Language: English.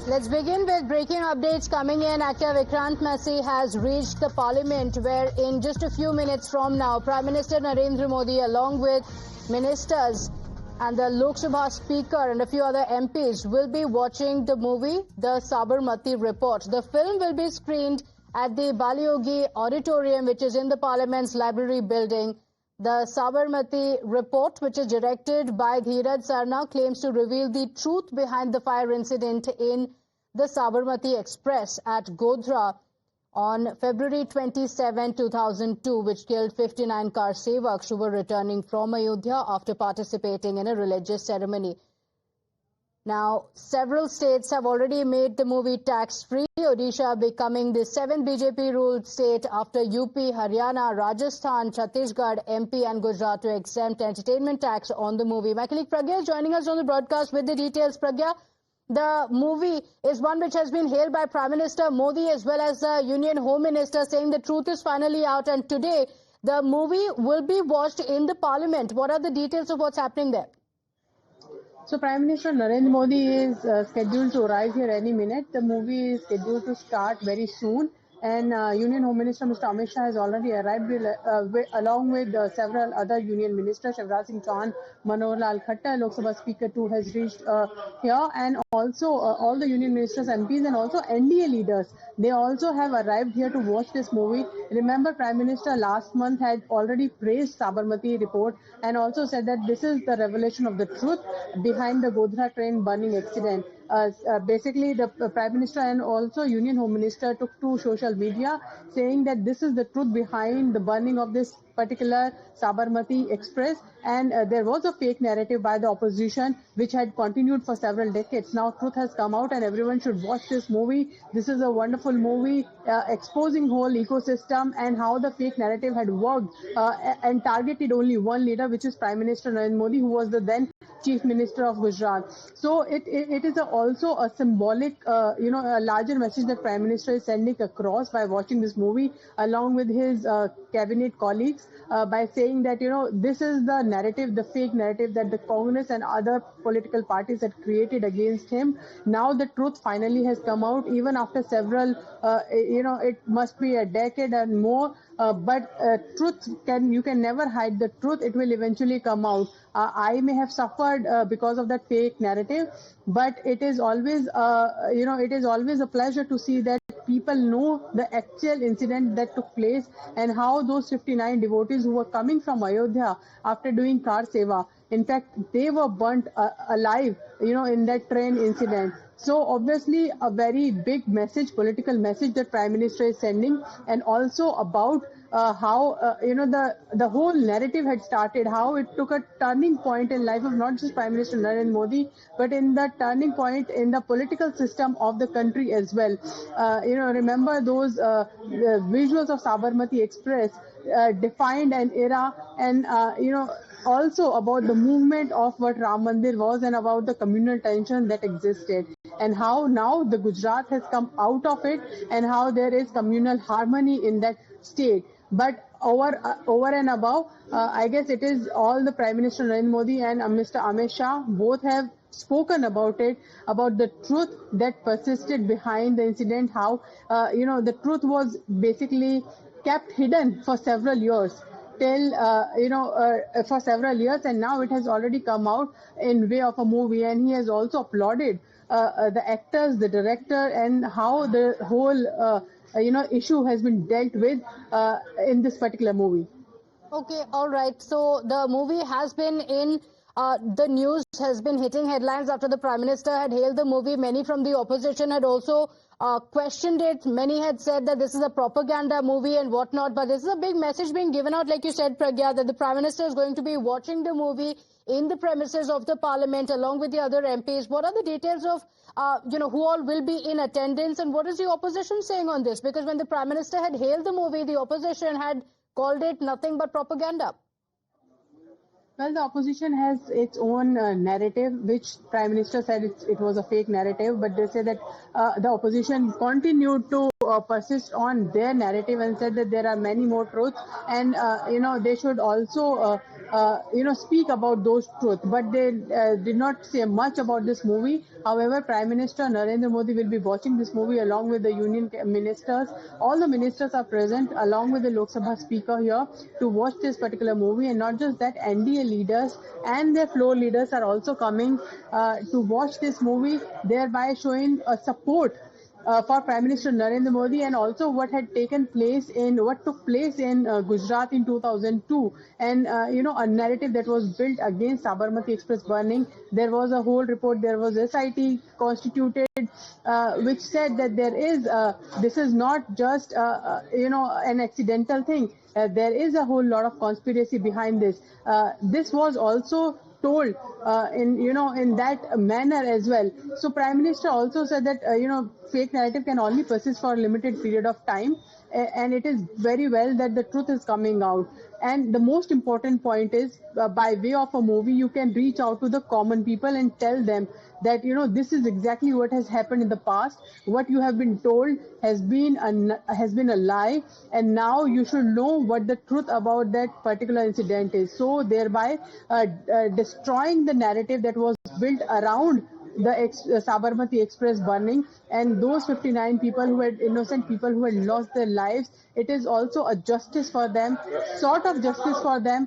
Let's begin with breaking updates coming in. Actor Vikrant Massey has reached the parliament where in just a few minutes from now, Prime Minister Narendra Modi along with ministers and the Lok Sabha Speaker and a few other MPs will be watching the movie, The Sabarmati Report. The film will be screened at the Balyogi Auditorium, which is in the Parliament's library building. The Sabarmati Report, which is directed by Dheeraj Sarna, claims to reveal the truth behind the fire incident in the Sabarmati Express at Godhra on February 27, 2002, which killed 59 car sevaks who were returning from Ayodhya after participating in a religious ceremony. Now, several states have already made the movie tax-free, Odisha becoming the 7th BJP-ruled state after UP, Haryana, Rajasthan, Chhattisgarh, MP and Gujarat to exempt entertainment tax on the movie. My colleague Pragya is joining us on the broadcast with the details. Pragya, the movie is one which has been hailed by Prime Minister Modi as well as the Union Home Minister, saying the truth is finally out, and today the movie will be watched in the Parliament. What are the details of what's happening there? So Prime Minister Narendra Modi is scheduled to arrive here any minute. The movie is scheduled to start very soon. And Union Home Minister Mr. Amit Shah has already arrived along with several other Union Ministers. Shivraj Singh Chauhan, Manohar Lal Khattar, Lok Sabha Speaker too has reached here, and also all the Union Ministers, MPs and also NDA leaders. They also have arrived here to watch this movie. Remember, Prime Minister last month had already praised Sabarmati report and also said that this is the revelation of the truth behind the Godhra train burning accident. Basically, the Prime Minister and also Union Home Minister took to social media saying that this is the truth behind the burning of this particular Sabarmati Express, and there was a fake narrative by the opposition which had continued for several decades. Now truth has come out and everyone should watch this movie. This is a wonderful movie exposing whole ecosystem and how the fake narrative had worked and targeted only one leader, which is Prime Minister Narendra Modi, who was the then Chief Minister of Gujarat. So it is also a symbolic, a larger message that Prime Minister is sending across by watching this movie along with his cabinet colleagues by saying that, this is the narrative, the fake narrative that the Congress and other political parties had created against him. Now the truth finally has come out, even after several, it must be a decade and more. But truth you can never hide the truth. It will eventually come out. I may have suffered because of that fake narrative, but it is always, it is always a pleasure to see that people know the actual incident that took place and how those 59 devotees who were coming from Ayodhya after doing Kar Seva, in fact, they were burnt alive, in that train incident. So obviously a very big message, political message that Prime Minister is sending, and also about how the whole narrative had started, how it took a turning point in life of not just Prime Minister Narendra Modi, but in the turning point in the political system of the country as well. Remember those visuals of Sabarmati Express defined an era, and also about the movement of what Ram Mandir was and about the communal tension that existed, and how now the Gujarat has come out of it and how there is communal harmony in that state. But over and above, I guess it is all the Prime Minister Narendra Modi and Mr. Amit Shah both have spoken about it, about the truth that persisted behind the incident, how the truth was basically kept hidden for several years. For several years, and now it has already come out in way of a movie, and he has also applauded the actors, the director, and how the whole issue has been dealt with in this particular movie. Okay, all right. So the movie has been in the news, has been hitting headlines after the Prime Minister had hailed the movie. Many from the opposition had also questioned it. Many had said that this is a propaganda movie and whatnot. But this is a big message being given out, like you said, Pragya, that the Prime Minister is going to be watching the movie in the premises of the Parliament along with the other MPs. What are the details of, who all will be in attendance, and what is the opposition saying on this? Because when the Prime Minister had hailed the movie, the opposition had called it nothing but propaganda. Well, the opposition has its own narrative, which Prime Minister said it was a fake narrative, but they say that the opposition continued to persist on their narrative and said that there are many more truths, and they should also speak about those truths. But they did not say much about this movie. However, Prime Minister Narendra Modi will be watching this movie along with the union ministers. All the ministers are present along with the Lok Sabha Speaker here to watch this particular movie. And not just that, NDA leaders and their floor leaders are also coming to watch this movie, thereby showing support for Prime Minister Narendra Modi, and also what took place in Gujarat in 2002, and a narrative that was built against Sabarmati Express burning. There was a whole report. There was SIT constituted, which said that this is not just an accidental thing. There is a whole lot of conspiracy behind this. This was also told in that manner as well. So Prime Minister also said that fake narrative can only persist for a limited period of time, and it is very well that the truth is coming out. And the most important point is, by way of a movie, you can reach out to the common people and tell them that this is exactly what has happened in the past. What you have been told has been a lie, and now you should know what the truth about that particular incident is. So thereby destroying the narrative that was built around the Sabarmati Express burning, and those 59 innocent people who had lost their lives. It is also a justice for them, sort of justice for them,